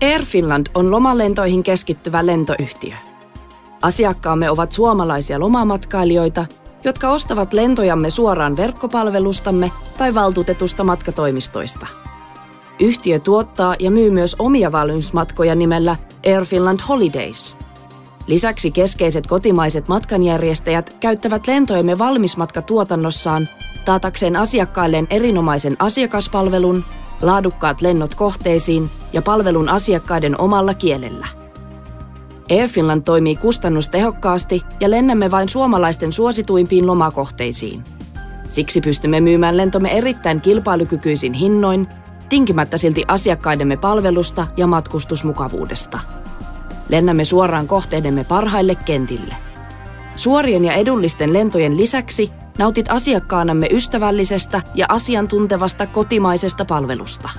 Air Finland on lomalentoihin keskittyvä lentoyhtiö. Asiakkaamme ovat suomalaisia lomamatkailijoita, jotka ostavat lentojamme suoraan verkkopalvelustamme tai valtuutetusta matkatoimistoista. Yhtiö tuottaa ja myy myös omia valmismatkoja nimellä Air Finland Holidays. Lisäksi keskeiset kotimaiset matkanjärjestäjät käyttävät lentojemme valmismatkatuotannossaan taatakseen asiakkailleen erinomaisen asiakaspalvelun, laadukkaat lennot kohteisiin ja palvelun asiakkaiden omalla kielellä. Air Finland toimii kustannustehokkaasti ja lennämme vain suomalaisten suosituimpiin lomakohteisiin. Siksi pystymme myymään lentomme erittäin kilpailukykyisin hinnoin, tinkimättä silti asiakkaidemme palvelusta ja matkustusmukavuudesta. Lennämme suoraan kohteidemme parhaille kentille. Suorien ja edullisten lentojen lisäksi nautit asiakkaanamme ystävällisestä ja asiantuntevasta kotimaisesta palvelusta.